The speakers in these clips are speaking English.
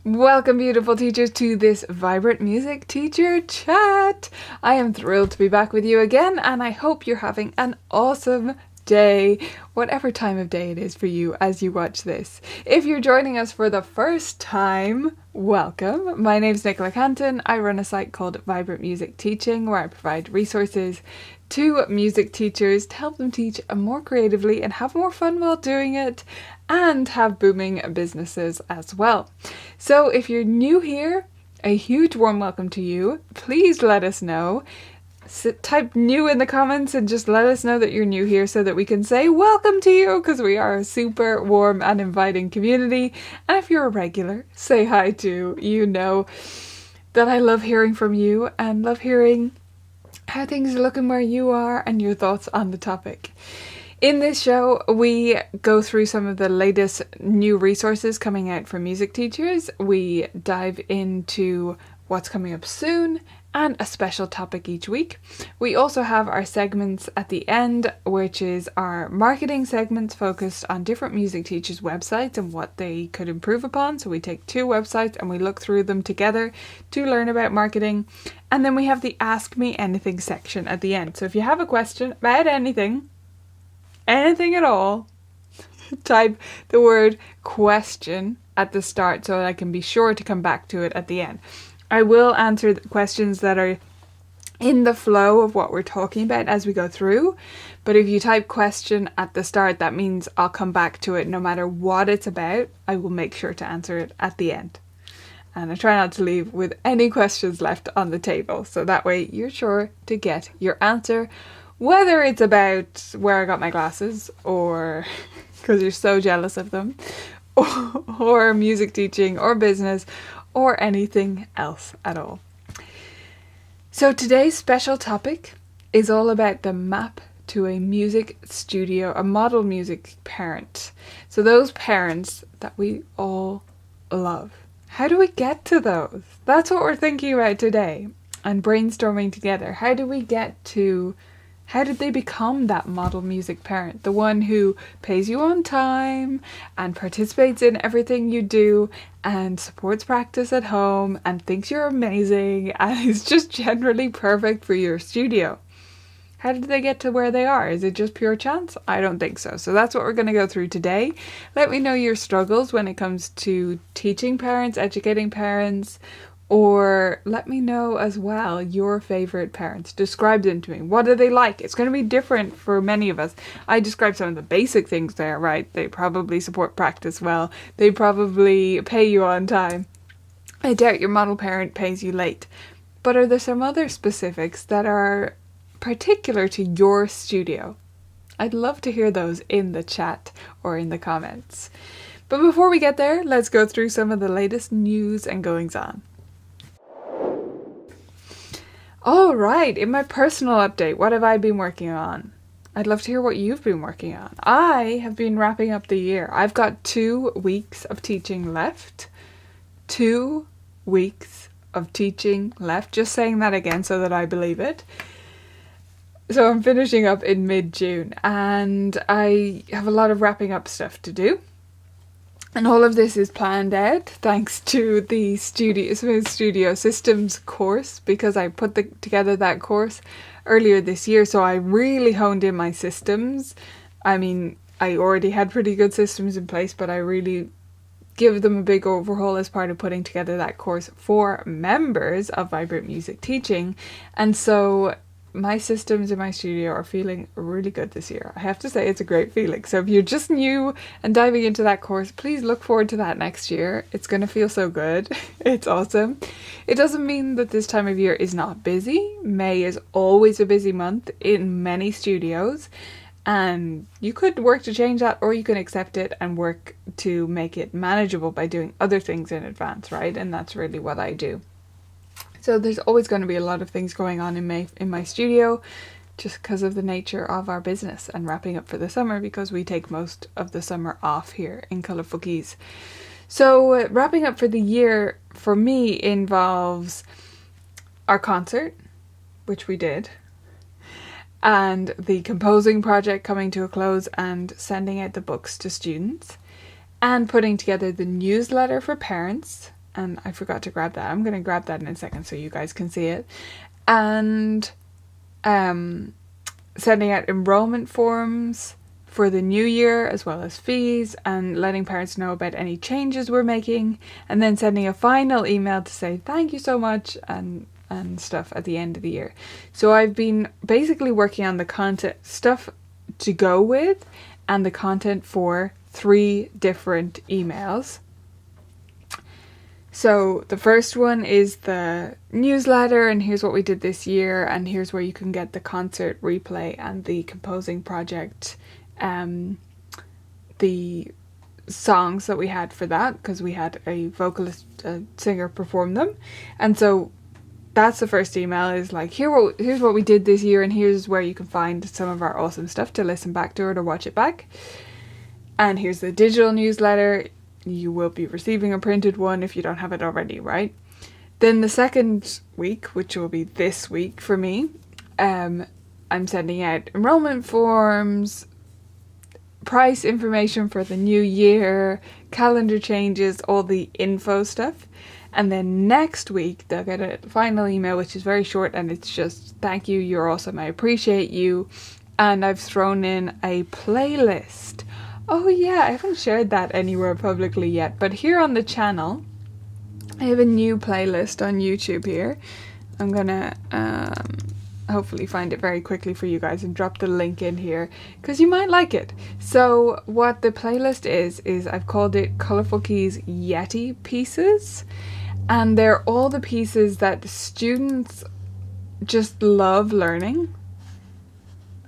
Welcome, beautiful teachers, to this Vibrant Music Teacher Chat. I am thrilled to be back with you again, and I hope you're having an awesome day, whatever time of day it is for you as you watch this. If you're joining us for the first time, welcome. My name's Nicola Canton. I run a site called Vibrant Music Teaching, where I provide resources to music teachers to help them teach more creatively and have more fun while doing it, and have booming businesses as well. So if you're new here, a huge warm welcome to you. Please let us know. Type new in the comments and just let us know that you're new here so that we can say welcome to you, because we are a super warm and inviting community. And if you're a regular, say hi too. You know that I love hearing from you and love hearing how things are looking where you are and your thoughts on the topic. In this show, we go through some of the latest new resources coming out for music teachers. We dive into what's coming up soon and a special topic each week. We also have our segments at the end, which is our marketing segments focused on different music teachers' websites and what they could improve upon. So we take two websites and we look through them together to learn about marketing. And then we have the Ask Me Anything section at the end. So if you have a question about anything at all, type the word question at the start so that I can be sure to come back to it at the end. I will answer the questions that are in the flow of what we're talking about as we go through, but if you type question at the start, that means I'll come back to it no matter what it's about. I will make sure to answer it at the end. And I try not to leave with any questions left on the table, so that way you're sure to get your answer, whether it's about where I got my glasses, or because you're so jealous of them, or music teaching, or business, or anything else at all. So today's special topic is all about the map to a music studio, a model music parent. So those parents that we all love. How do we get to those? That's what we're thinking about today and brainstorming together. How did they become that model music parent? The one who pays you on time and participates in everything you do and supports practice at home and thinks you're amazing and is just generally perfect for your studio. How did they get to where they are? Is it just pure chance? I don't think so. So that's what we're going to go through today. Let me know your struggles when it comes to teaching parents, educating parents, or let me know as well your favorite parents. Describe them to me. What are they like? It's going to be different for many of us. I described some of the basic things there, right? They probably support practice well. They probably pay you on time. I doubt your model parent pays you late. But are there some other specifics that are particular to your studio? I'd love to hear those in the chat or in the comments. But before we get there, let's go through some of the latest news and goings on. All right, in my personal update, what have I been working on? I'd love to hear what you've been working on. I have been wrapping up the year. I've got 2 weeks of teaching left. 2 weeks of teaching left. Just saying that again so that I believe it. So I'm finishing up in mid-June and I have a lot of wrapping up stuff to do. And all of this is planned out thanks to the Smooth Studio Systems course, because I put together that course earlier this year. So I really honed in my systems. I mean, I already had pretty good systems in place, but I really give them a big overhaul as part of putting together that course for members of Vibrant Music Teaching. And so my systems in my studio are feeling really good this year. I have to say, it's a great feeling. So if you're just new and diving into that course, please look forward to that next year. It's going to feel so good. It's awesome. It doesn't mean that this time of year is not busy. May is always a busy month in many studios. And you could work to change that, or you can accept it and work to make it manageable by doing other things in advance, right? And that's really what I do. So there's always going to be a lot of things going on in my studio, just because of the nature of our business and wrapping up for the summer, because we take most of the summer off here in Colourful Keys. So wrapping up for the year for me involves our concert, which we did, and the composing project coming to a close and sending out the books to students. and putting together the newsletter for parents. And I forgot to grab that. I'm going to grab that in a second so you guys can see it. And sending out enrollment forms for the new year, as well as fees, and letting parents know about any changes we're making, and then sending a final email to say thank you so much and stuff at the end of the year. So I've been basically working on the content stuff to go with and the content for 3 different emails. So the first one is the newsletter, and here's what we did this year, and here's where you can get the concert replay and the composing project, the songs that we had for that, because we had a vocalist, a singer perform them. And so that's the first email, is like, here's what we did this year, and here's where you can find some of our awesome stuff to listen back to or to watch it back. And here's the digital newsletter. You will be receiving a printed one if you don't have it already, right? Then the second week, which will be this week for me, I'm sending out enrollment forms, price information for the new year, calendar changes, all the info stuff. And then next week they'll get a final email, which is very short, and it's just thank you, you're awesome, I appreciate you. And I've thrown in a playlist. Oh yeah, I haven't shared that anywhere publicly yet, but here on the channel I have a new playlist on YouTube here. I'm gonna hopefully find it very quickly for you guys and drop the link in here, because you might like it. So what the playlist is I've called it Colourful Keys Yeti Pieces, and they're all the pieces that students just love learning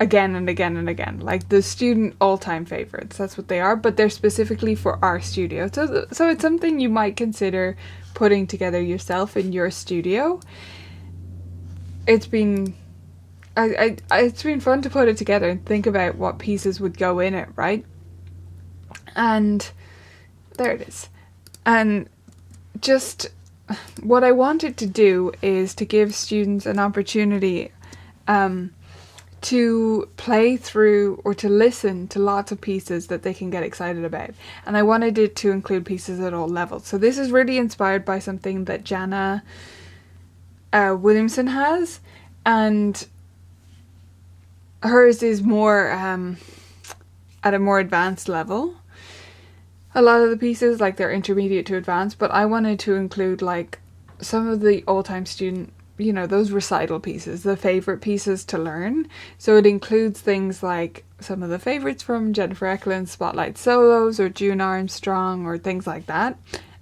again and again and again, like the student all-time favorites. That's what they are, but they're specifically for our studio. So it's something you might consider putting together yourself in your studio. It's been it's been fun to put it together and think about what pieces would go in it, right? And there it is. And just what I wanted to do is to give students an opportunity to play through or to listen to lots of pieces that they can get excited about. And I wanted it to include pieces at all levels. So this is really inspired by something that Jana Williamson has, and hers is more at a more advanced level. A lot of the pieces, like, they're intermediate to advanced, but I wanted to include like some of the all-time student, you know, those recital pieces, the favorite pieces to learn. So it includes things like some of the favorites from Jennifer Eklund's Spotlight solos, or June Armstrong, or things like that.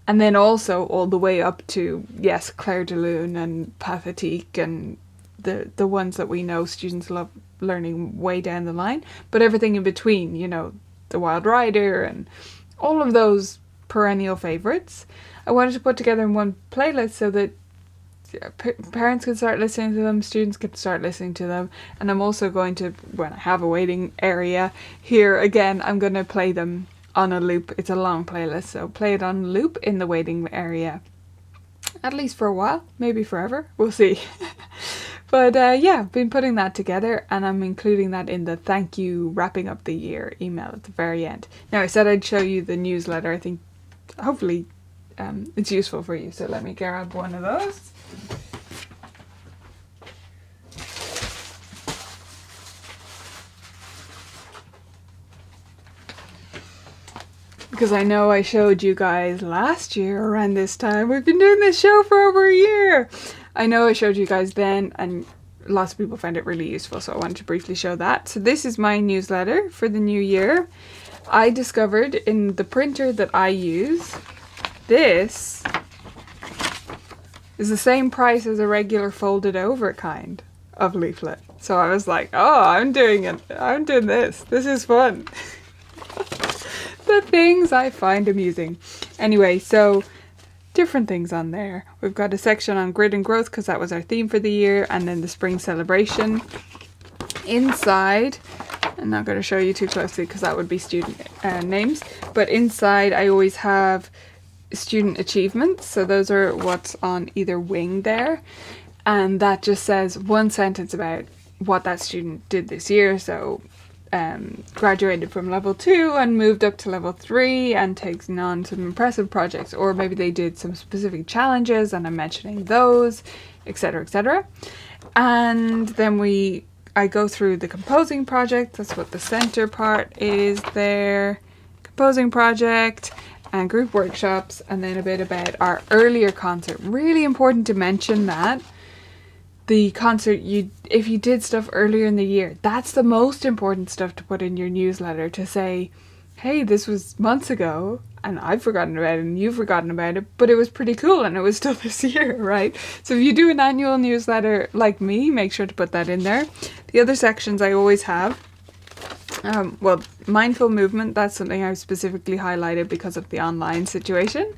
And then also all the way up to, yes, Claire de Lune and Pathétique, and the ones that we know students love learning way down the line, but everything in between, you know, The Wild Rider and all of those perennial favorites. I wanted to put together in one playlist so that parents can start listening to them, students can start listening to them, and I'm also going to, when I have a waiting area here again, I'm going to play them on a loop. It's a long playlist, so play it on loop in the waiting area, at least for a while, maybe forever, we'll see. But yeah, I've been putting that together, and I'm including that in the thank you wrapping up the year email at the very end. Now, I said I'd show you the newsletter. I think hopefully it's useful for you, so let me grab one of those. Because I know I showed you guys last year around this time. We've been doing this show for over a year. I know I showed you guys then, and lots of people found it really useful, so I wanted to briefly show that. So this is my newsletter for the new year. I discovered in the printer that I use, this is the same price as a regular folded over kind of leaflet. So I was like, oh, I'm doing this. This is fun. The things I find amusing. Anyway, so different things on there. We've got a section on grit and growth, because that was our theme for the year, and then the spring celebration. Inside, I'm not going to show you too closely because that would be student names, but inside I always have student achievements. So those are what's on either wing there, and that just says one sentence about what that student did this year. So graduated from level 2 and moved up to level 3 and taken on some impressive projects, or maybe they did some specific challenges and I'm mentioning those, etc., etc. And then I go through the composing project. That's what the center part is there. Composing project and group workshops, and then a bit about our earlier concert. Really important to mention that the concert, if you did stuff earlier in the year, that's the most important stuff to put in your newsletter, to say, hey, this was months ago and I've forgotten about it and you've forgotten about it, but it was pretty cool and it was still this year, right? So if you do an annual newsletter like me, make sure to put that in there. The other sections I always have, mindful movement, that's something I've specifically highlighted because of the online situation.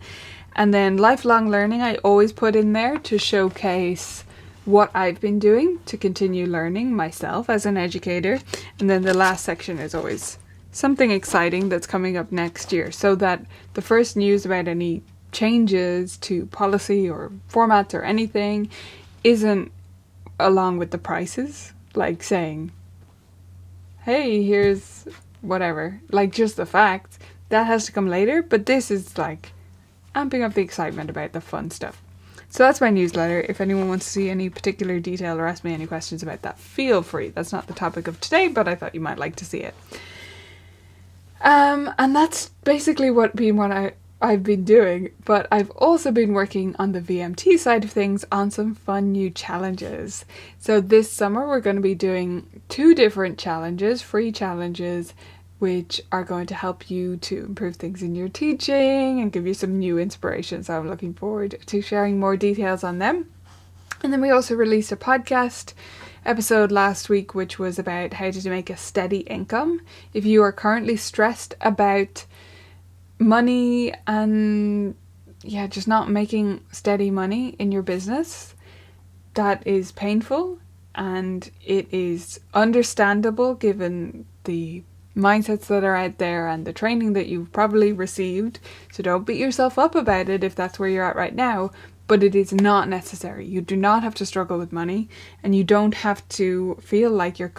And then lifelong learning, I always put in there to showcase what I've been doing to continue learning myself as an educator. And then the last section is always something exciting that's coming up next year, so that the first news about any changes to policy or formats or anything isn't along with the prices, like saying, hey, here's whatever, like just the facts. That has to come later, but this is like amping up the excitement about the fun stuff. So that's my newsletter. If anyone wants to see any particular detail or ask me any questions about that, feel free. That's not the topic of today, but I thought you might like to see it. And that's basically what I've been doing, but I've also been working on the VMT side of things on some fun new challenges. So this summer we're going to be doing 2 different challenges, free challenges, which are going to help you to improve things in your teaching and give you some new inspiration. So I'm looking forward to sharing more details on them. And then we also released a podcast episode last week, which was about how to make a steady income. If you are currently stressed about money and just not making steady money in your business, that is painful and it is understandable given the mindsets that are out there and the training that you've probably received. So don't beat yourself up about it if that's where you're at right now, but it is not necessary. You do not have to struggle with money, and you don't have to feel like you're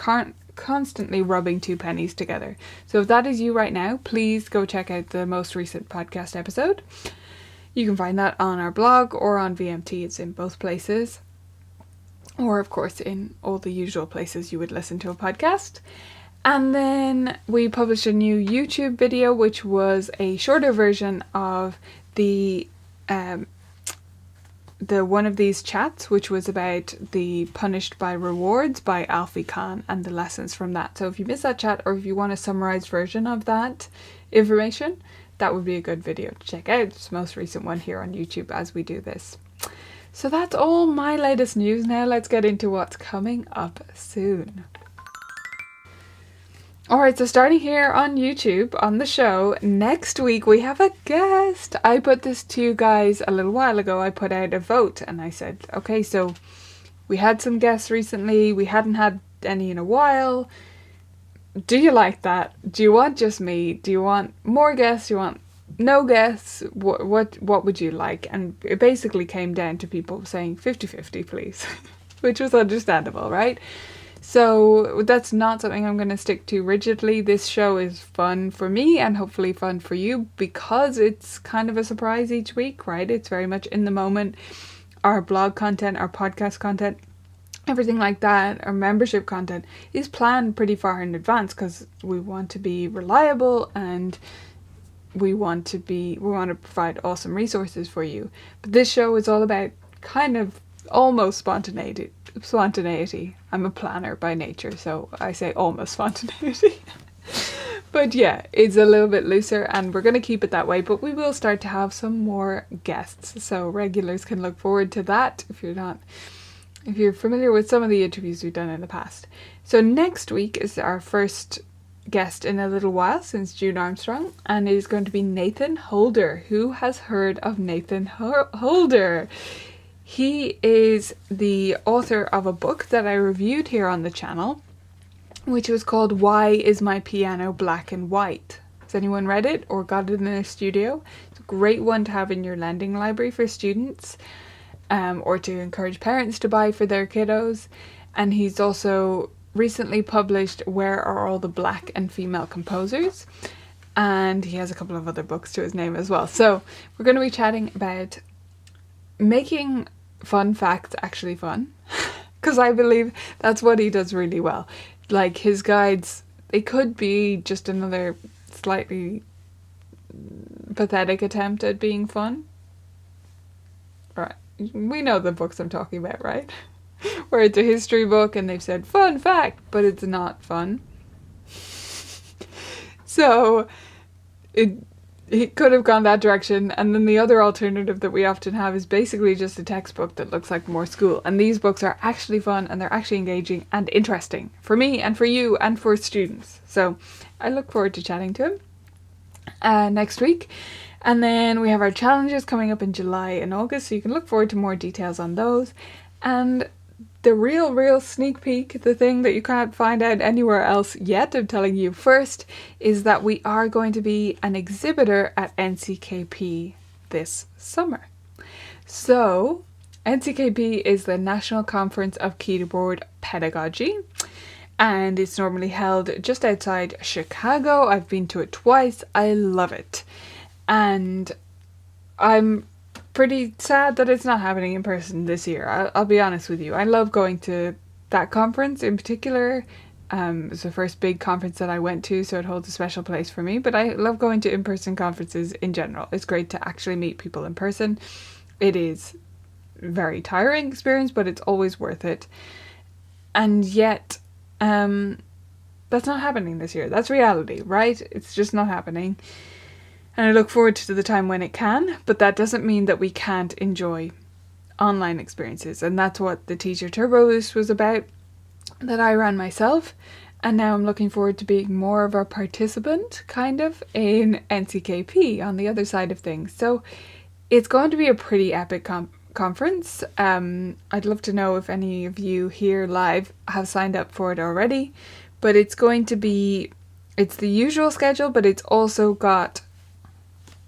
constantly rubbing 2 pennies together. So if that is you right now, please go check out the most recent podcast episode. You can find that on our blog or on VMT. It's in both places, or of course in all the usual places you would listen to a podcast. And then we published a new YouTube video, which was a shorter version of the one of these chats, which was about the Punished by Rewards by Alfie Khan and the lessons from that. So if you missed that chat, or if you want a summarized version of that information, that would be a good video to check out. It's the most recent one here on YouTube as we do this. So that's all my latest news. Now let's get into what's coming up soon. Alright, so starting here on YouTube, on the show, next week we have a guest. I put this to you guys a little while ago. I put out a vote and I said, okay, so we had some guests recently. We hadn't had any in a while. Do you like that? Do you want just me? Do you want more guests? Do you want no guests? What would you like? And it basically came down to people saying 50-50, please, which was understandable, right? So that's not something I'm going to stick to rigidly. This show is fun for me and hopefully fun for you because it's kind of a surprise each week, right? It's very much in the moment. Our blog content, our podcast content, everything like that, our membership content is planned pretty far in advance because we want to be reliable and we want to provide awesome resources for you. But this show is all about kind of almost spontaneity. I'm a planner by nature, so I say almost spontaneity. But yeah, it's a little bit looser and we're going to keep it that way, but we will start to have some more guests, so regulars can look forward to that if you're familiar with some of the interviews we've done in the past. So next week is our first guest in a little while since June Armstrong, and it is going to be Nathan Holder. Who has heard of Nathan Holder? He is the author of a book that I reviewed here on the channel, which was called Why Is My Piano Black and White? Has anyone read it or got it in their studio? It's a great one to have in your lending library for students, or to encourage parents to buy for their kiddos. And he's also recently published Where Are All the Black and Female Composers? And he has a couple of other books to his name as well. So we're going to be chatting about making fun facts actually fun, because I believe that's what he does really well. Like his guides, they could be just another slightly pathetic attempt at being fun. Right, we know the books I'm talking about, right? Where it's a history book and they've said fun fact, but it's not fun. So it could have gone that direction, and then the other alternative that we often have is basically just a textbook that looks like more school. And these books are actually fun and they're actually engaging and interesting for me and for you and for students. So I look forward to chatting to him next week. And then we have our challenges coming up in July and August, so you can look forward to more details on those. And the real sneak peek, the thing that you can't find out anywhere else yet, I'm telling you first, is that we are going to be an exhibitor at NCKB this summer. So, NCKB is the National Conference of Keyboard Pedagogy, and it's normally held just outside Chicago. I've been to it twice. I love it. And I'm pretty sad that it's not happening in person this year. I'll be honest with you. I love going to that conference in particular. It's the first big conference that I went to, so it holds a special place for me. But I love going to in-person conferences in general. It's great to actually meet people in person. It is a very tiring experience, but it's always worth it. And yet, that's not happening this year. That's reality, right? It's just not happening. And I look forward to the time when it can, but that doesn't mean that we can't enjoy online experiences. And that's what the Teacher Turbo Boost was about, that I ran myself. And now I'm looking forward to being more of a participant, kind of, in NCKB on the other side of things. So it's going to be a pretty epic conference. I'd love to know if any of you here live have signed up for it already. But it's going to be, it's the usual schedule, but it's also got,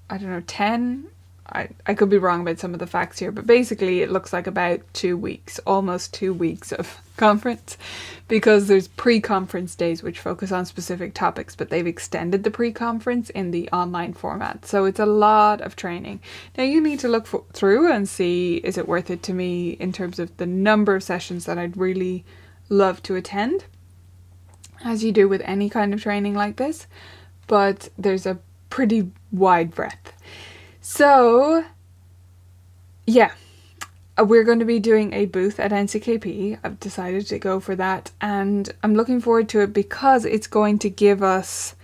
I don't know, 10, I could be wrong about some of the facts here, but basically it looks like about 2 weeks, almost 2 weeks of conference, because there's pre-conference days which focus on specific topics, but they've extended the pre-conference in the online format. So it's a lot of training. Now you need to look through and see, is it worth it to me in terms of the number of sessions that I'd really love to attend, as you do with any kind of training like this, but there's a pretty wide breadth. So yeah, we're going to be doing a booth at NCKB. I've decided to go for that, and I'm looking forward to it because it's going to give us,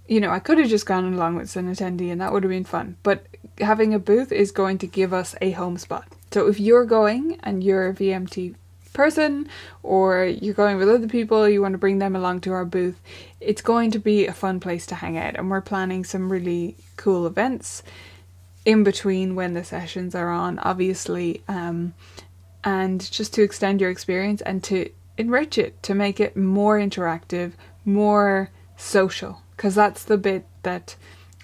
you know, I could have just gone along with an attendee and that would have been fun, but having a booth is going to give us a home spot. So if you're going and you're a VMT person, or you're going with other people, you want to bring them along to our booth, it's going to be a fun place to hang out. And we're planning some really cool events in between when the sessions are on, obviously, and just to extend your experience and to enrich it, to make it more interactive, more social, because that's the bit that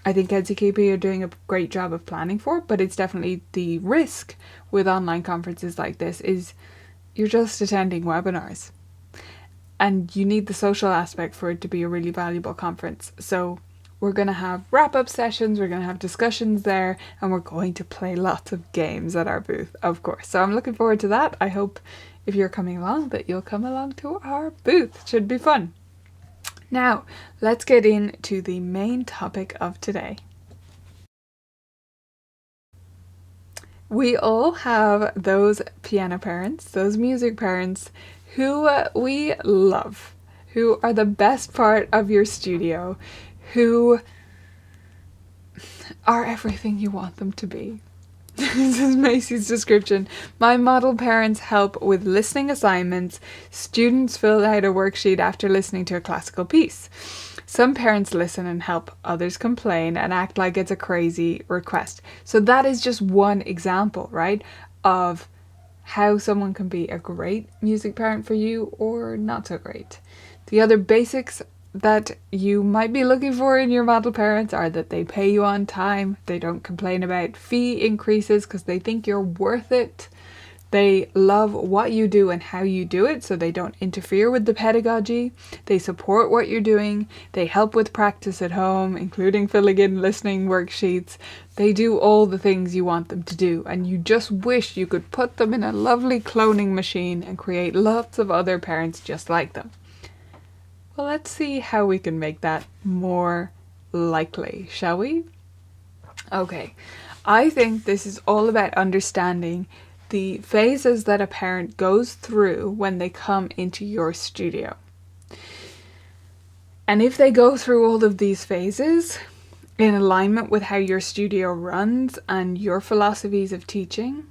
I think NCKB are doing a great job of planning for. But it's definitely the risk with online conferences like this is you're just attending webinars, and you need the social aspect for it to be a really valuable conference. So we're going to have wrap-up sessions, we're going to have discussions there, and we're going to play lots of games at our booth, of course. So I'm looking forward to that. I hope if you're coming along that you'll come along to our booth. It should be fun. Now, let's get into the main topic of today. We all have those piano parents, those music parents who we love, who are the best part of your studio, who are everything you want them to be. This is Macy's description. My model parents help with listening assignments. Students fill out a worksheet after listening to a classical piece. Some parents listen and help, others complain and act like it's a crazy request. So that is just one example, right, of how someone can be a great music parent for you or not so great. The other basics that you might be looking for in your model parents are that they pay you on time, they don't complain about fee increases because they think you're worth it, They love what you do and how you do it, so they don't interfere with the pedagogy. They support what you're doing. They help with practice at home, including filling in listening worksheets. They do all the things you want them to do, and you just wish you could put them in a lovely cloning machine and create lots of other parents just like them. Well, let's see how we can make that more likely, shall we? Okay, I think this is all about understanding the phases that a parent goes through when they come into your studio. And if they go through all of these phases in alignment with how your studio runs and your philosophies of teaching,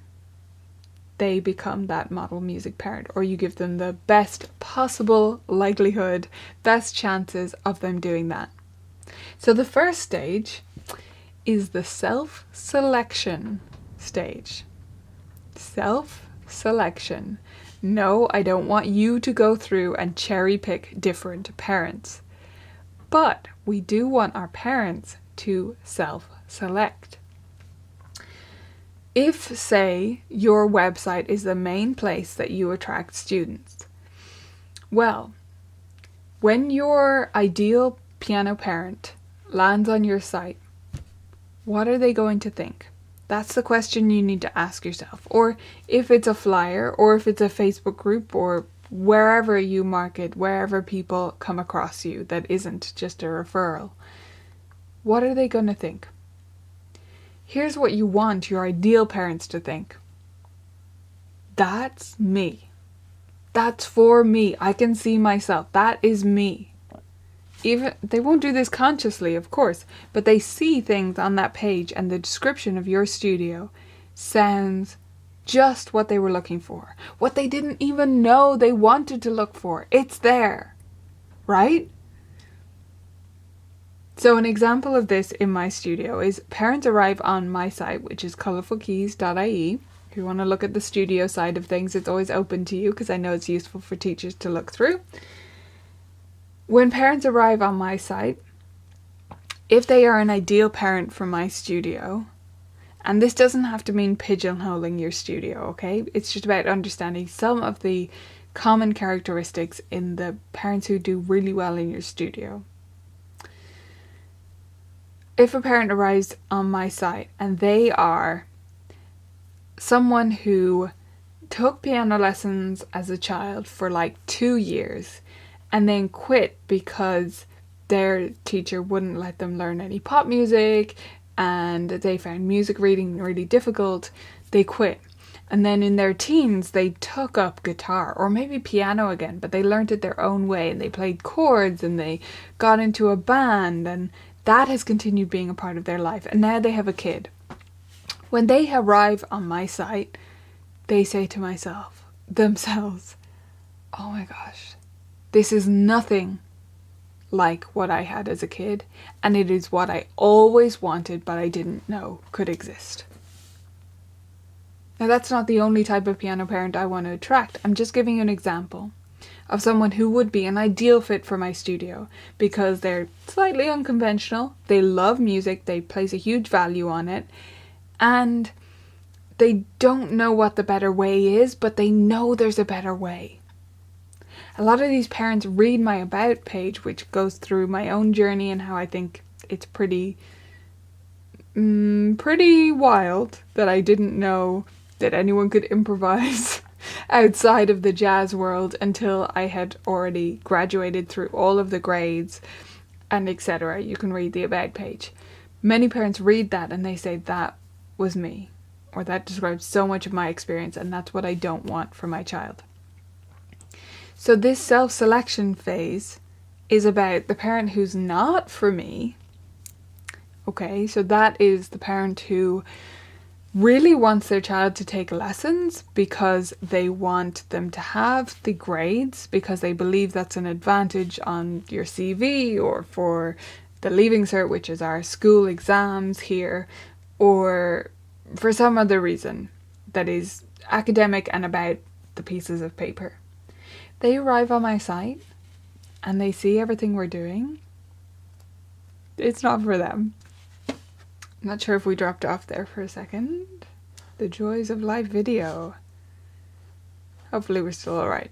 they become that model music parent, or you give them the best possible likelihood, best chances of them doing that. So the first stage is the self-selection stage. Self-selection. No, I don't want you to go through and cherry pick different parents. But we do want our parents to self-select. If, say, your website is the main place that you attract students, well, when your ideal piano parent lands on your site, what are they going to think? That's the question you need to ask yourself. Or if it's a flyer, or if it's a Facebook group, or wherever you market, wherever people come across you that isn't just a referral, what are they going to think? Here's what you want your ideal parents to think. That's me. That's for me. I can see myself. That is me. Even they won't do this consciously, of course, but they see things on that page, and the description of your studio sounds just what they were looking for. What they didn't even know they wanted to look for. It's there, right? So an example of this in my studio is parents arrive on my site, which is colourfulkeys.ie. If you want to look at the studio side of things, it's always open to you because I know it's useful for teachers to look through. When parents arrive on my site, if they are an ideal parent for my studio, and this doesn't have to mean pigeonholing your studio, okay? It's just about understanding some of the common characteristics in the parents who do really well in your studio. If a parent arrives on my site and they are someone who took piano lessons as a child for like 2 years and then quit because their teacher wouldn't let them learn any pop music and they found music reading really difficult, they quit. And then in their teens, they took up guitar or maybe piano again, but they learned it their own way and they played chords and they got into a band, and that has continued being a part of their life. And now they have a kid. When they arrive on my site, they say to themselves, oh my gosh, this is nothing like what I had as a kid, and it is what I always wanted but I didn't know could exist. Now that's not the only type of piano parent I want to attract. I'm just giving you an example of someone who would be an ideal fit for my studio because they're slightly unconventional, they love music, they place a huge value on it, and they don't know what the better way is, but they know there's a better way. A lot of these parents read my About page, which goes through my own journey and how I think it's pretty wild that I didn't know that anyone could improvise outside of the jazz world until I had already graduated through all of the grades and etc. You can read the About page. Many parents read that and they say that was me, or that describes so much of my experience, and that's what I don't want for my child. So this self-selection phase is about the parent who's not for me. Okay, so that is the parent who really wants their child to take lessons because they want them to have the grades, because they believe that's an advantage on your CV or for the Leaving Cert, which is our school exams here, or for some other reason that is academic and about the pieces of paper. They arrive on my site and they see everything we're doing. It's not for them. I'm not sure if we dropped off there for a second. The joys of live video. Hopefully we're still alright.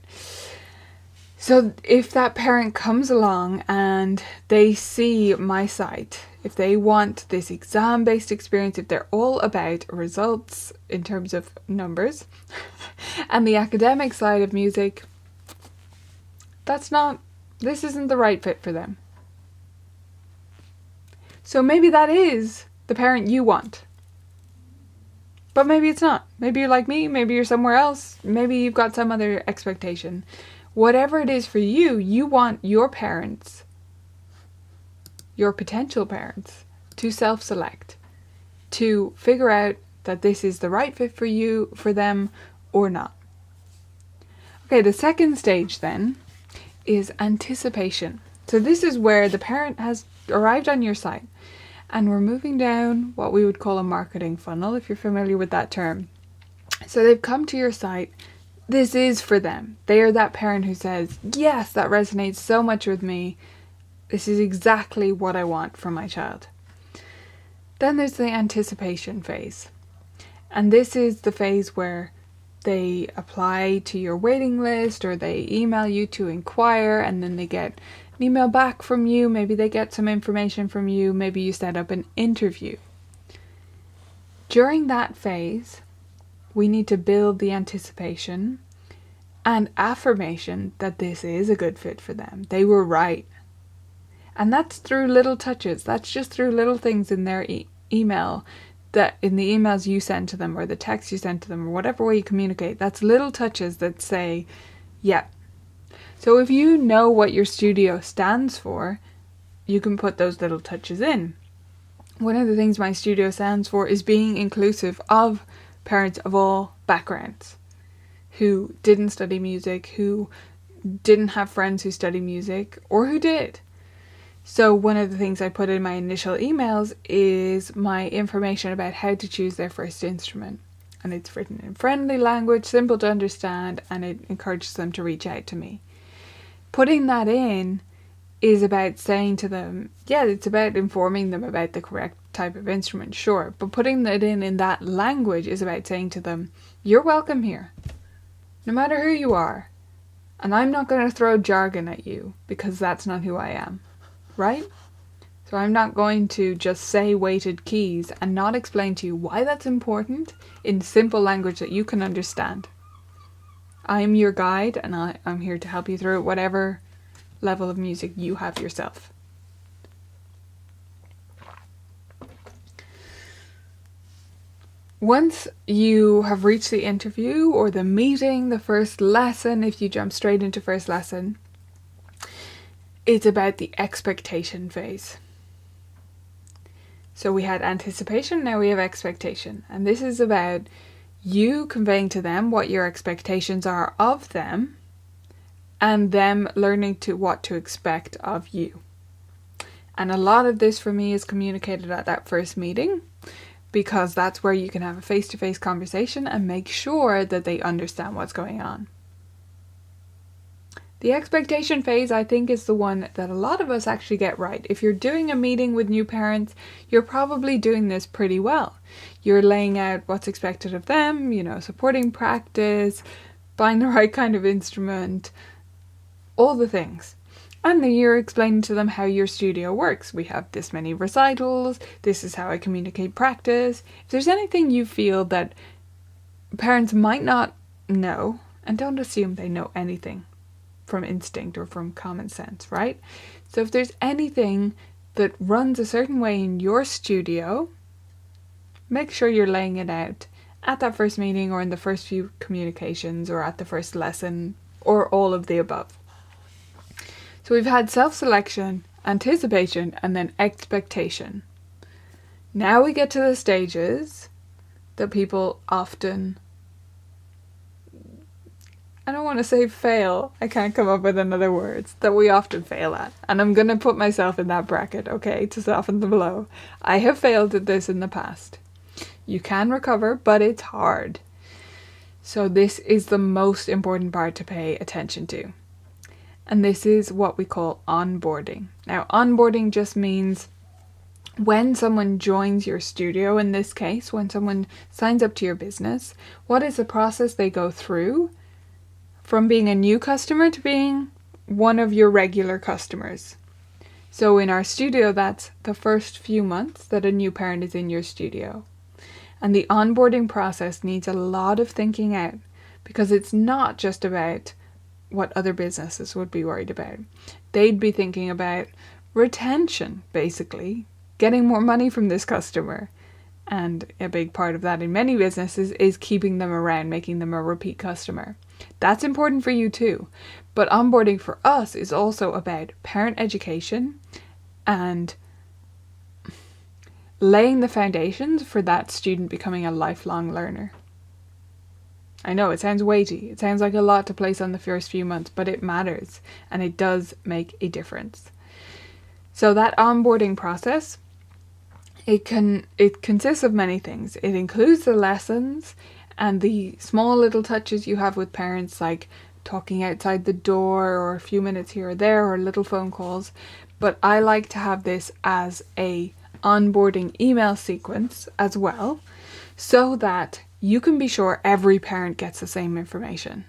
So if that parent comes along and they see my site, if they want this exam-based experience, if they're all about results in terms of numbers and the academic side of music, this isn't the right fit for them. So maybe that is the parent you want. But maybe it's not. Maybe you're like me, maybe you're somewhere else, maybe you've got some other expectation. Whatever it is for you, you want your parents, your potential parents, to self-select, to figure out that this is the right fit for you, for them, or not. Okay, the second stage then is anticipation. So this is where the parent has arrived on your site and we're moving down what we would call a marketing funnel, if you're familiar with that term. So they've come to your site. This is for them. They are that parent who says, yes, that resonates so much with me. This is exactly what I want from my child. Then there's the anticipation phase. And this is the phase where they apply to your waiting list or they email you to inquire, and then they get an email back from you. Maybe they get some information from you. Maybe you set up an interview. During that phase, we need to build the anticipation and affirmation that this is a good fit for them. They were right. And that's through little touches. That's just through little things in their email, that in the emails you send to them or the text you send to them or whatever way you communicate. That's little touches that say, yeah. So if you know what your studio stands for, you can put those little touches in. One of the things my studio stands for is being inclusive of parents of all backgrounds who didn't study music, who didn't have friends who study music, or who did. So one of the things I put in my initial emails is my information about how to choose their first instrument. And it's written in friendly language, simple to understand, and it encourages them to reach out to me. Putting that in is about saying to them, yeah, it's about informing them about the correct type of instrument, sure, but putting it in that language is about saying to them, you're welcome here, no matter who you are, and I'm not going to throw jargon at you because that's not who I am, right? So I'm not going to just say weighted keys and not explain to you why that's important in simple language that you can understand. I'm your guide, and I'm here to help you through it, whatever level of music you have yourself. Once you have reached the interview or the meeting, the first lesson, if you jump straight into first lesson, it's about the expectation phase. So we had anticipation, now we have expectation. And this is about you conveying to them what your expectations are of them and them learning what to expect of you. And a lot of this for me is communicated at that first meeting, because that's where you can have a face-to-face conversation and make sure that they understand what's going on. The expectation phase, I think, is the one that a lot of us actually get right. If you're doing a meeting with new parents, you're probably doing this pretty well. You're laying out what's expected of them, supporting practice, buying the right kind of instrument, all the things. And then you're explaining to them how your studio works. We have this many recitals, this is how I communicate practice. If there's anything you feel that parents might not know, and don't assume they know anything from instinct or from common sense, right? So if there's anything that runs a certain way in your studio, make sure you're laying it out at that first meeting or in the first few communications or at the first lesson or all of the above. So we've had self-selection, anticipation, and then expectation. Now we get to the stages that people often, I don't want to say fail, I can't come up with another word, that we often fail at. And I'm going to put myself in that bracket, okay, to soften the blow. I have failed at this in the past. You can recover, but it's hard. So this is the most important part to pay attention to. And this is what we call onboarding. Now, onboarding just means when someone joins your studio, in this case, when someone signs up to your business, what is the process they go through from being a new customer to being one of your regular customers. So in our studio, that's the first few months that a new parent is in your studio. And the onboarding process needs a lot of thinking out, because it's not just about what other businesses would be worried about. They'd be thinking about retention, basically, getting more money from this customer. And a big part of that in many businesses is keeping them around, making them a repeat customer. That's important for you too. But onboarding for us is also about parent education and laying the foundations for that student becoming a lifelong learner. I know it sounds weighty. It sounds like a lot to place on the first few months, but it matters and it does make a difference. So that onboarding process, it consists of many things. It includes the lessons and the small little touches you have with parents, like talking outside the door or a few minutes here or there or little phone calls. But I like to have this as a onboarding email sequence as well, so that you can be sure every parent gets the same information.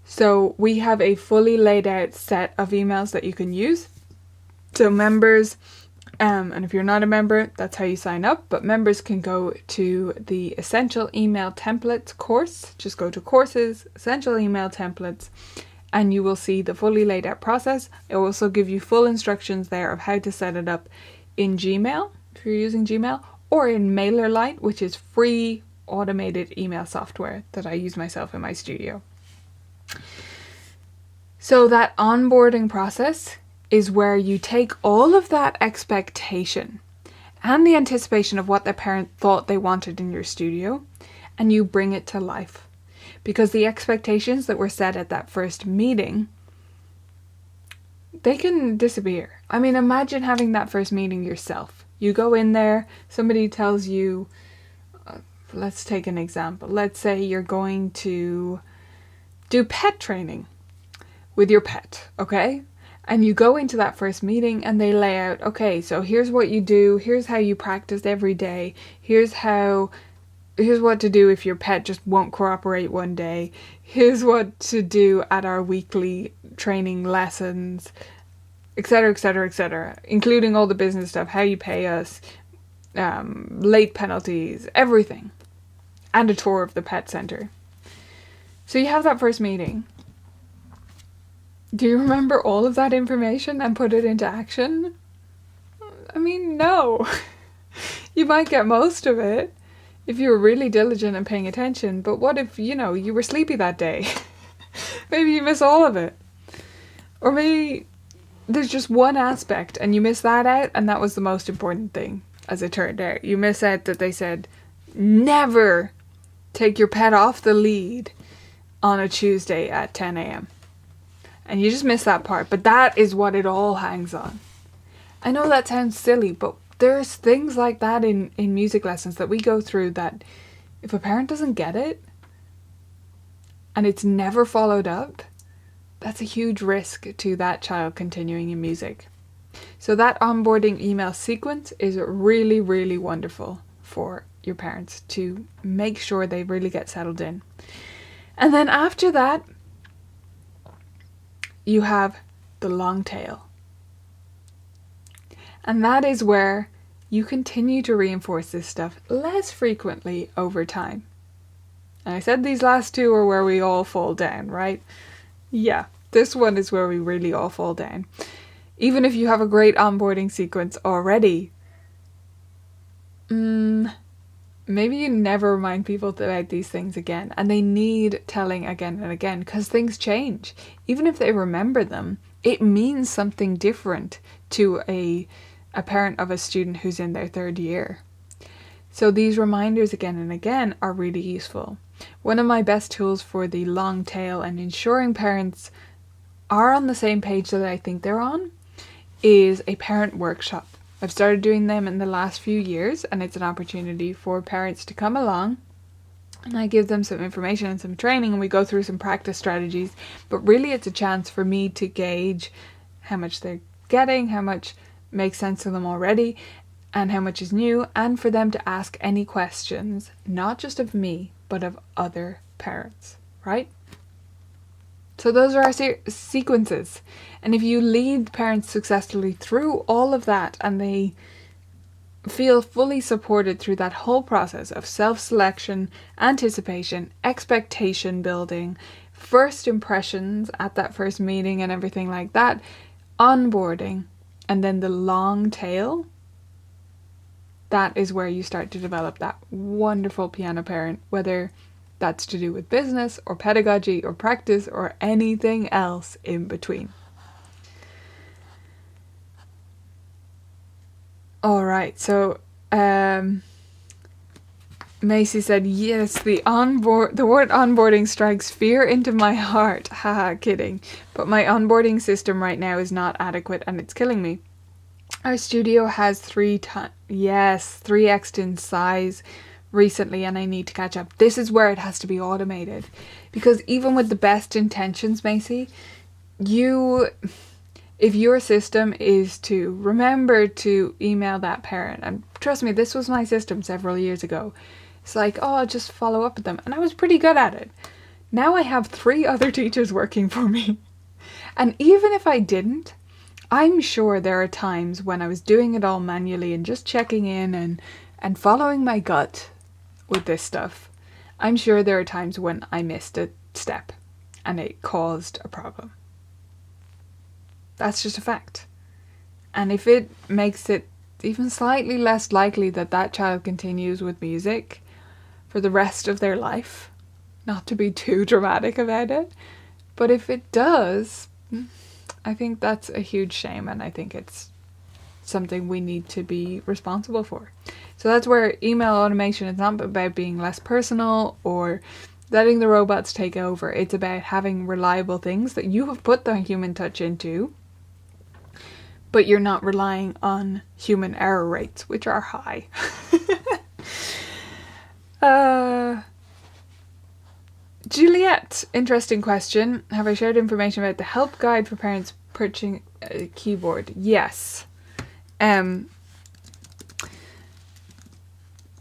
So we have a fully laid out set of emails that you can use. So members, and if you're not a member, that's how you sign up, but members can go to the Essential Email Templates course. Just go to Courses, Essential Email Templates, and you will see the fully laid out process. It will also give you full instructions there of how to set it up in Gmail, if you're using Gmail, or in MailerLite, which is free automated email software that I use myself in my studio. So that onboarding process is where you take all of that expectation and the anticipation of what the parent thought they wanted in your studio, and you bring it to life. Because the expectations that were set at that first meeting, they can disappear. I mean, imagine having that first meeting yourself. You go in there, somebody tells you, let's take an example. Let's say you're going to do pet training with your pet, okay? And you go into that first meeting and they lay out, okay, so here's what you do, here's how you practice every day, here's what to do if your pet just won't cooperate one day, here's what to do at our weekly training lessons, etc., etc., etc., including all the business stuff, how you pay us, late penalties, everything, and a tour of the pet center. So you have that first meeting. Do you remember all of that information and put it into action? I mean, no. You might get most of it if you were really diligent and paying attention, but what if, you were sleepy that day? Maybe you miss all of it. Or maybe there's just one aspect and you miss that out, and that was the most important thing, as it turned out. You miss out that they said, never take your pet off the lead on a Tuesday at 10 a.m. And you just miss that part, but that is what it all hangs on. I know that sounds silly, but there's things like that in music lessons that we go through that if a parent doesn't get it and it's never followed up, that's a huge risk to that child continuing in music. So that onboarding email sequence is really, really wonderful for your parents to make sure they really get settled in. And then after that, you have the long tail. And that is where you continue to reinforce this stuff less frequently over time. And I said these last two are where we all fall down, right? Yeah, this one is where we really all fall down. Even if you have a great onboarding sequence already, maybe you never remind people about these things again, and they need telling again and again because things change. Even if they remember them, it means something different to a parent of a student who's in their third year. So these reminders again and again are really useful. One of my best tools for the long tail and ensuring parents are on the same page that I think they're on is a parent workshop. I've started doing them in the last few years, and it's an opportunity for parents to come along and I give them some information and some training, and we go through some practice strategies, but really it's a chance for me to gauge how much they're getting, how much makes sense to them already, and how much is new, and for them to ask any questions, not just of me, but of other parents, right? So those are our sequences. And if you lead parents successfully through all of that and they feel fully supported through that whole process of self-selection, anticipation, expectation building, first impressions at that first meeting and everything like that, onboarding, and then the long tail, that is where you start to develop that wonderful piano parent, whether that's to do with business or pedagogy or practice or anything else in between. All right, so Macy said, yes, the word onboarding strikes fear into my heart. Haha, kidding. But my onboarding system right now is not adequate and it's killing me. Our studio has 3x in size recently and I need to catch up. This is where it has to be automated. Because even with the best intentions, Macy, if your system is to remember to email that parent, and trust me, this was my system several years ago. It's like, oh, I'll just follow up with them. And I was pretty good at it. Now I have 3 other teachers working for me. And even if I didn't, I'm sure there are times when I was doing it all manually and just checking in and following my gut with this stuff. I'm sure there are times when I missed a step and it caused a problem. That's just a fact. And if it makes it even slightly less likely that that child continues with music for the rest of their life, not to be too dramatic about it, but if it does, I think that's a huge shame and I think it's something we need to be responsible for. So that's where email automation is not about being less personal or letting the robots take over. It's about having reliable things that you have put the human touch into, but you're not relying on human error rates, which are high. Juliet, interesting question. Have I shared information about the help guide for parents purchasing a keyboard? Yes.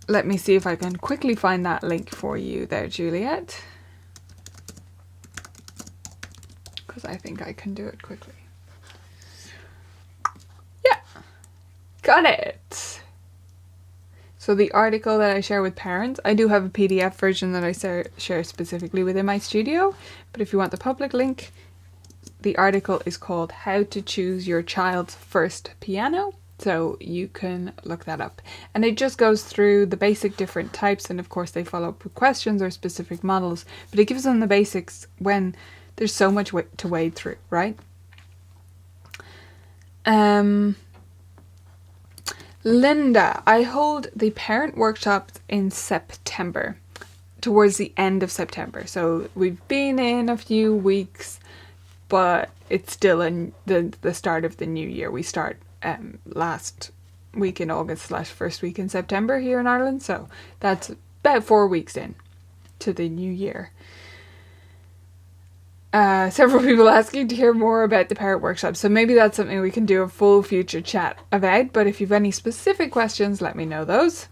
Let me see if I can quickly find that link for you there, Juliet. Because I think I can do it quickly. Got it! So the article that I share with parents, I do have a PDF version that I share specifically within my studio, but if you want the public link, the article is called How to Choose Your Child's First Piano, so you can look that up. And it just goes through the basic different types, and of course they follow up with questions or specific models, but it gives them the basics when there's so much to wade through, right? Linda, I hold the parent workshops in September, towards the end of September. So we've been in a few weeks, but it's still in the start of the new year. We start last week in August / first week in September here in Ireland. So that's about 4 weeks in to the new year. Several people asking to hear more about the parent workshop, so maybe that's something we can do a full future chat about, but if you've any specific questions, let me know those.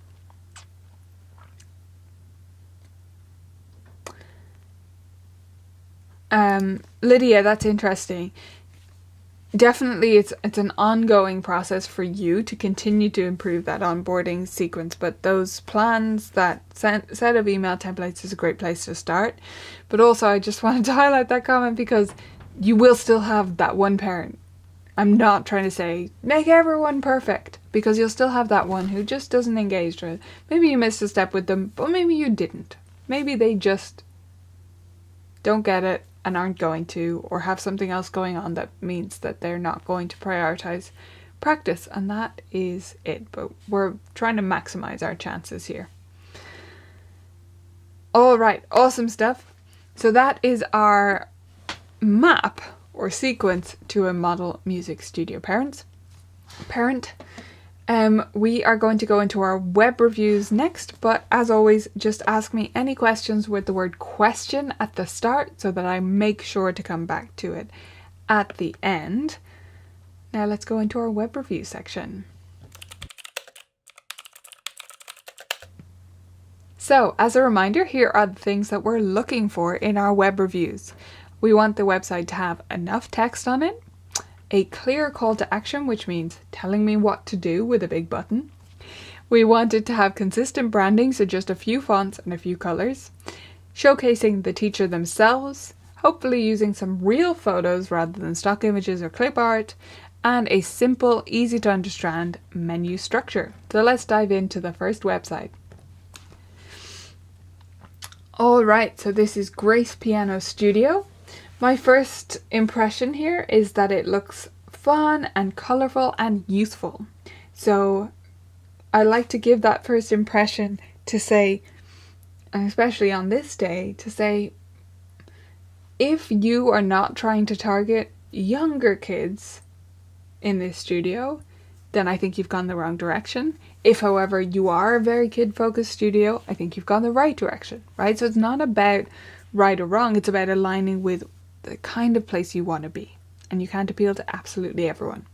Lydia, that's interesting. Definitely it's an ongoing process for you to continue to improve that onboarding sequence, but those plans, that set of email templates is a great place to start. But also I just wanted to highlight that comment because you will still have that one parent. I'm not trying to say make everyone perfect, because you'll still have that one who just doesn't engage with it. Maybe you missed a step with them, but maybe you didn't. Maybe they just don't get it and aren't going to, or have something else going on that means that they're not going to prioritize practice, and that is it. But we're trying to maximize our chances here. All right, awesome stuff. So that is our map or sequence to a model music studio parent. We are going to go into our web reviews next, but as always, just ask me any questions with the word question at the start so that I make sure to come back to it at the end. Now let's go into our web review section. So, as a reminder, here are the things that we're looking for in our web reviews. We want the website to have enough text on it, a clear call to action, which means telling me what to do with a big button. We want it to have consistent branding, so just a few fonts and a few colors, showcasing the teacher themselves, hopefully using some real photos rather than stock images or clip art, and a simple, easy to understand menu structure. So let's dive into the first website. Alright, so this is Grace Piano Studio. My first impression here is that it looks fun and colourful and useful. So I like to give that first impression to say, and especially on this day, to say, if you are not trying to target younger kids in this studio, then I think you've gone the wrong direction. If, however, you are a very kid-focused studio, I think you've gone the right direction, right? So it's not about right or wrong, it's about aligning with the kind of place you want to be. And you can't appeal to absolutely everyone.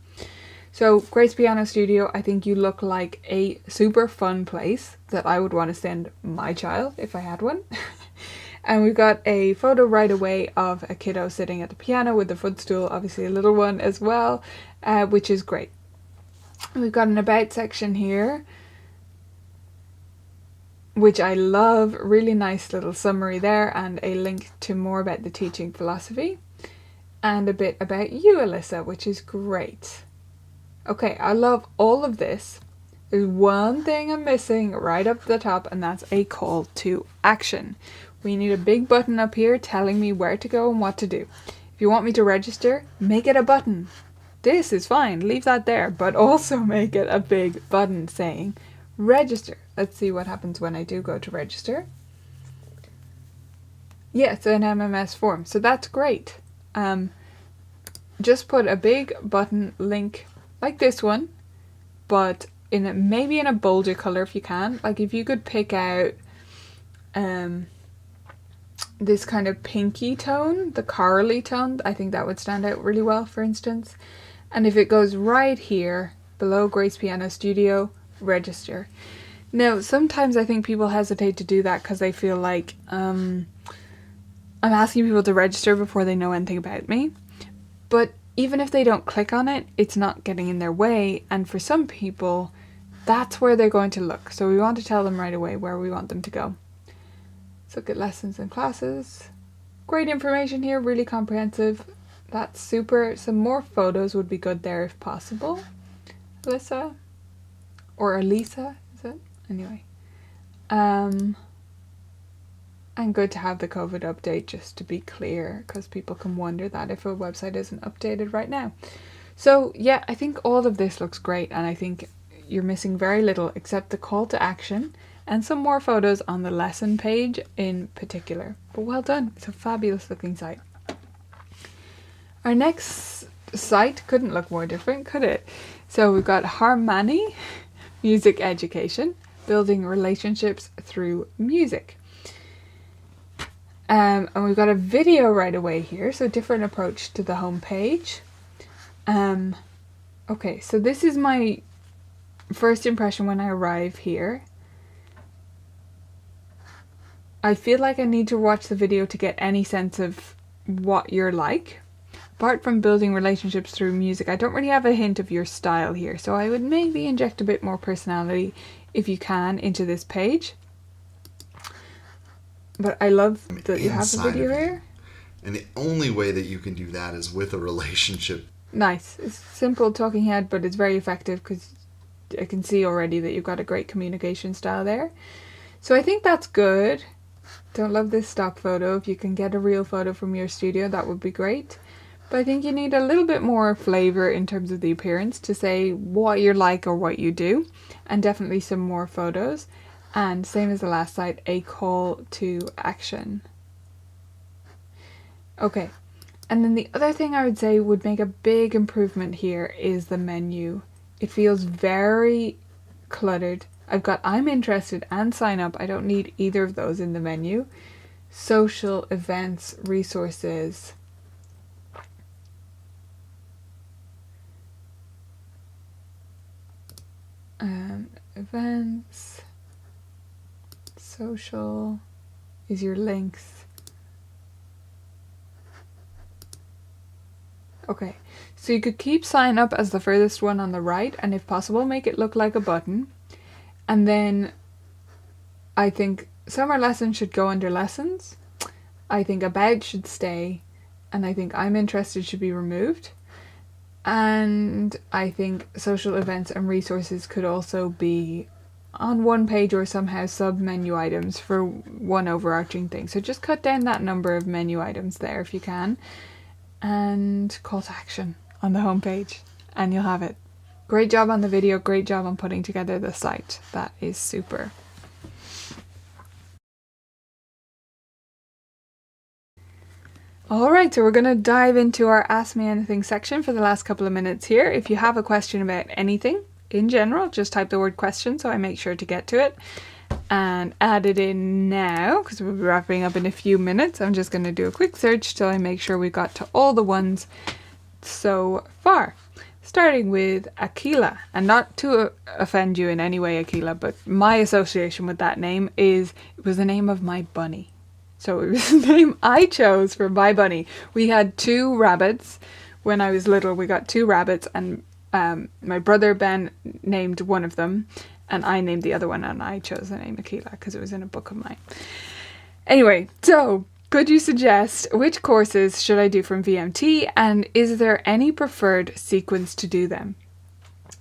So Grace Piano Studio, I think you look like a super fun place that I would want to send my child if I had one. And we've got a photo right away of a kiddo sitting at the piano with the footstool, obviously a little one as well, which is great. We've got an about section here, which I love, really nice little summary there, and a link to more about the teaching philosophy, and a bit about you, Alyssa, which is great. Okay, I love all of this. There's one thing I'm missing right up the top, and that's a call to action. We need a big button up here telling me where to go and what to do. If you want me to register, make it a button. This is fine, leave that there, but also make it a big button saying register. Let's see what happens when I do go to register. Yeah, it's an MMS form, so that's great. Just put a big button link like this one, but maybe in a bolder color if you can. Like if you could pick out this kind of pinky tone, the corally tone, I think that would stand out really well, for instance. And if it goes right here below Grace Piano Studio, register. Now, sometimes I think people hesitate to do that because they feel like I'm asking people to register before they know anything about me. But even if they don't click on it, it's not getting in their way. And for some people, that's where they're going to look. So we want to tell them right away where we want them to go. Let's look at lessons and classes. Great information here, really comprehensive. That's super. Some more photos would be good there if possible. Alyssa? Or Elisa, is it? Anyway. And good to have the COVID update, just to be clear, because people can wonder that if a website isn't updated right now. So yeah, I think all of this looks great, and I think you're missing very little except the call to action and some more photos on the lesson page in particular. But well done, it's a fabulous looking site. Our next site couldn't look more different, could it? So we've got Harmony, music education, building relationships through music. And we've got a video right away here, so different approach to the home page. Okay, so this is my first impression when I arrive here. I feel like I need to watch the video to get any sense of what you're like. Apart from building relationships through music, I don't really have a hint of your style here, so I would maybe inject a bit more personality if you can into this page. But I love that you have a video here. And the only way that you can do that is with a relationship. Nice. It's simple talking head, but it's very effective because I can see already that you've got a great communication style there. So I think that's good. Don't love this stock photo. If you can get a real photo from your studio, that would be great. But I think you need a little bit more flavour in terms of the appearance to say what you're like or what you do. And definitely some more photos. And same as the last site, a call to action. Okay. And then the other thing I would say would make a big improvement here is the menu. It feels very cluttered. I've got I'm interested and sign up. I don't need either of those in the menu. Social, events, resources. Events, social is your links. Okay, so you could keep sign up as the furthest one on the right, and if possible make it look like a button. And then I think summer lessons should go under lessons. I think about should stay, and I think I'm interested should be removed. And I think social events and resources could also be on one page or somehow sub-menu items for one overarching thing. So just cut down that number of menu items there if you can. And call to action on the homepage, and you'll have it. Great job on the video, great job on putting together the site. That is super. Alright, so we're going to dive into our Ask Me Anything section for the last couple of minutes here. If you have a question about anything in general, just type the word question so I make sure to get to it. And add it in now, because we'll be wrapping up in a few minutes. I'm just going to do a quick search till I make sure we got to all the ones so far. Starting with Aquila, and not to offend you in any way, Aquila, but my association with that name is, it was the name of my bunny. So it was the name I chose for my bunny. We had 2 rabbits. When I was little, we got 2 rabbits, and my brother Ben named one of them, and I named the other one, and I chose the name Aquila because it was in a book of mine. Anyway, so could you suggest which courses should I do from VMT, and is there any preferred sequence to do them?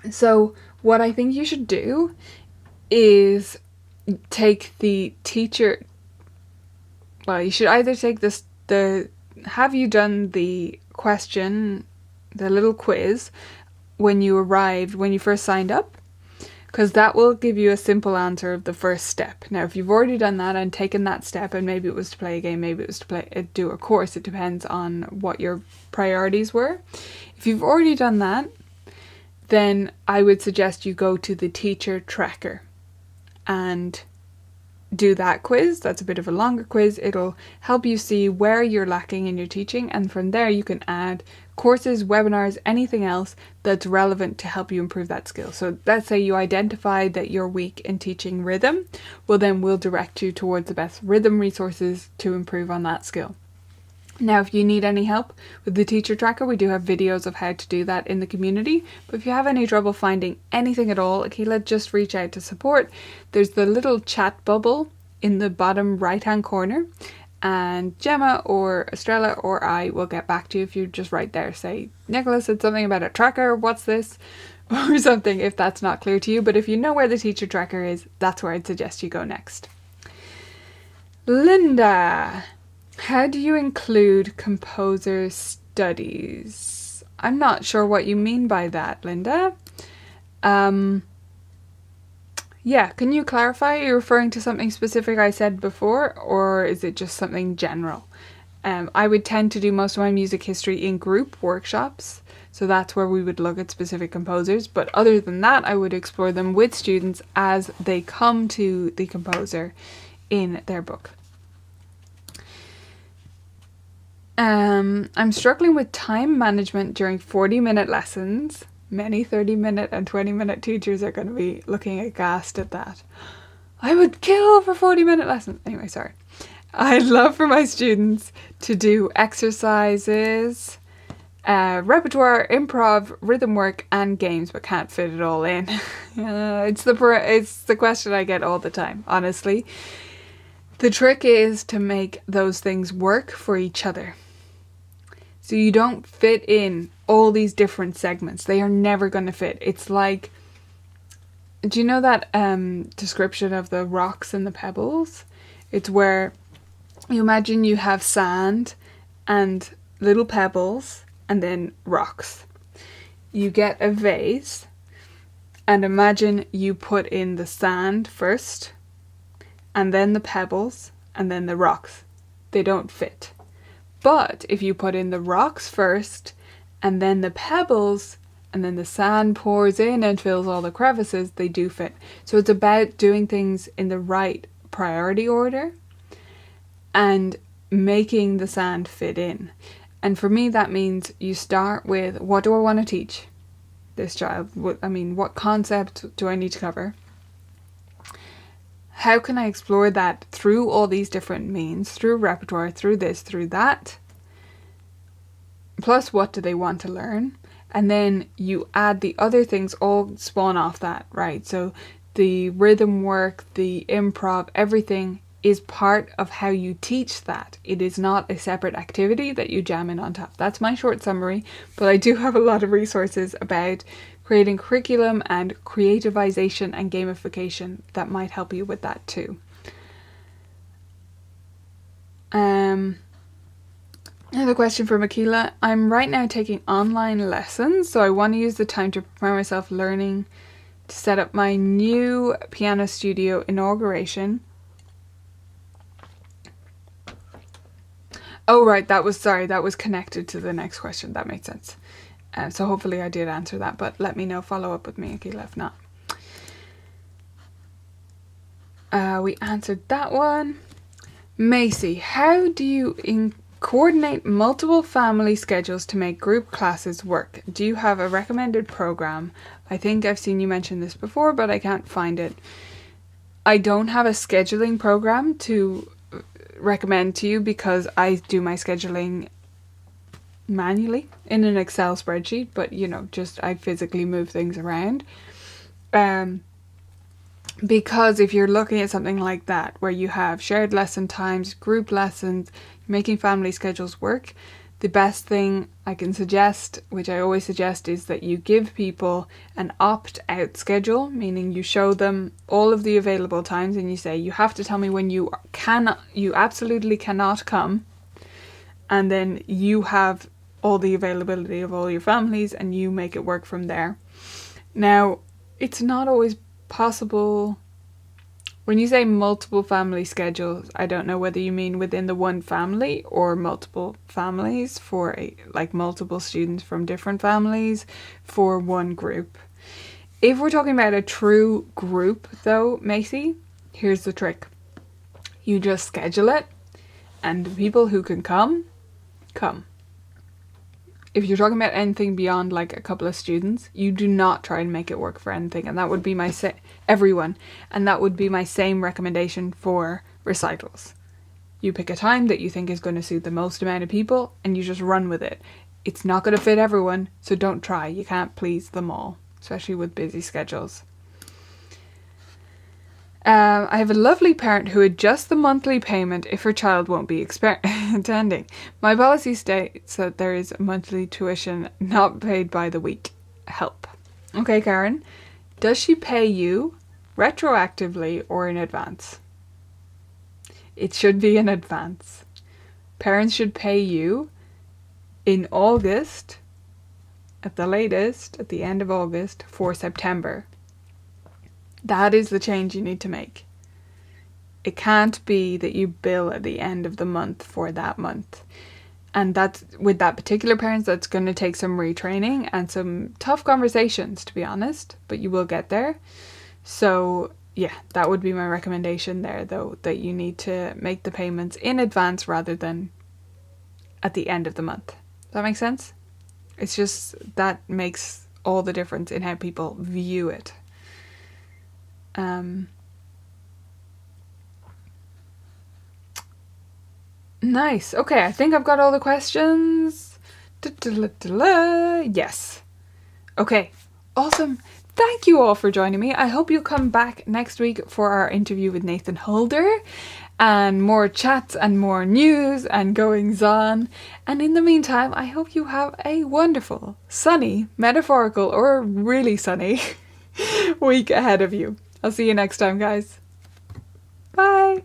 So what I think you should do is take the teacher... Well, you should either take this, have you done the question, the little quiz, when you arrived, when you first signed up? Because that will give you a simple answer of the first step. Now, if you've already done that and taken that step, and maybe it was to play a game, maybe it was to do a course, it depends on what your priorities were. If you've already done that, then I would suggest you go to the teacher tracker and do that quiz. That's a bit of a longer quiz. It'll help you see where you're lacking in your teaching, and from there you can add courses, webinars, anything else that's relevant to help you improve that skill. So let's say you identified that you're weak in teaching rhythm, well then we'll direct you towards the best rhythm resources to improve on that skill. Now, if you need any help with the teacher tracker, we do have videos of how to do that in the community. But if you have any trouble finding anything at all, Aquila, just reach out to support. There's the little chat bubble in the bottom right hand corner, and Gemma or Estrella or I will get back to you if you just write there, say, Nicola said something about a tracker, what's this? Or something, if that's not clear to you. But if you know where the teacher tracker is, that's where I'd suggest you go next. Linda, how do you include composer studies? I'm not sure what you mean by that, Linda. Yeah, can you clarify? Are you referring to something specific I said before, or is it just something general? I would tend to do most of my music history in group workshops, so that's where we would look at specific composers. But other than that, I would explore them with students as they come to the composer in their book. I'm struggling with time management during 40-minute lessons. Many 30-minute and 20-minute teachers are going to be looking aghast at that. I would kill for 40-minute lessons. Anyway, sorry. I'd love for my students to do exercises, repertoire, improv, rhythm work, and games, but can't fit it all in. It's the question I get all the time, honestly. The trick is to make those things work for each other. So you don't fit in all these different segments. They are never going to fit. It's like, do you know that description of the rocks and the pebbles? It's where you imagine you have sand and little pebbles and then rocks. You get a vase and imagine you put in the sand first and then the pebbles and then the rocks. They don't fit. But if you put in the rocks first and then the pebbles and then the sand pours in and fills all the crevices, they do fit. So it's about doing things in the right priority order and making the sand fit in. And for me, that means you start with, what do I want to teach this child? What concept do I need to cover? How can I explore that through all these different means, through repertoire, through this, through that? plus what do they want to learn, and then you add the other things all spawn off that, right? So the rhythm work, the improv, everything is part of how you teach that. It is not a separate activity that you jam in on top. That's my short summary, but I do have a lot of resources about creating curriculum and creativization and gamification that might help you with that too. Another question from Akila. I'm right now taking online lessons, so I want to use the time to prepare myself learning to set up my new piano studio inauguration. Oh, right, that was connected to the next question. That makes sense. So hopefully I did answer that, but let me know, follow up with me, Akila, if not. We answered that one. Macy, how do you coordinate multiple family schedules to make group classes work? Do you have a recommended program? I think I've seen you mention this before, but I can't find it. I don't have a scheduling program to recommend to you because I do my scheduling manually in an Excel spreadsheet, but just I physically move things around. Because if you're looking at something like that, where you have shared lesson times, group lessons, making family schedules work, the best thing I can suggest, which I always suggest, is that you give people an opt-out schedule, meaning you show them all of the available times and you say, you have to tell me when you absolutely cannot come, and then you have all the availability of all your families and you make it work from there. Now, it's not always possible. When you say multiple family schedules, I don't know whether you mean within the one family or multiple families for multiple students from different families for one group. If we're talking about a true group though, Macy, here's the trick. You just schedule it and the people who can come. If you're talking about anything beyond a couple of students, you do not try and make it work for anything. And that would be everyone. And that would be my same recommendation for recitals. You pick a time that you think is going to suit the most amount of people and you just run with it. It's not going to fit everyone, so don't try. You can't please them all, especially with busy schedules. I have a lovely parent who adjusts the monthly payment if her child won't be attending. My policy states that there is monthly tuition not paid by the week. Help. Okay, Karen. Does she pay you retroactively or in advance? It should be in advance. Parents should pay you in August, at the latest, at the end of August, for September. That is the change you need to make. It can't be that you bill at the end of the month for that month. And that's, with that particular parent, that's going to take some retraining and some tough conversations, to be honest, but you will get there. So yeah, that would be my recommendation there, though, that you need to make the payments in advance rather than at the end of the month. Does that make sense? It's just, that makes all the difference in how people view it. Nice. Okay, I think I've got all the questions. Yes. Okay, awesome. Thank you all for joining me. I hope you'll come back next week for our interview with Nathan Holder and more chats and more news and goings on. And in the meantime, I hope you have a wonderful, sunny, metaphorical or really sunny week ahead of you. I'll see you next time, guys. Bye.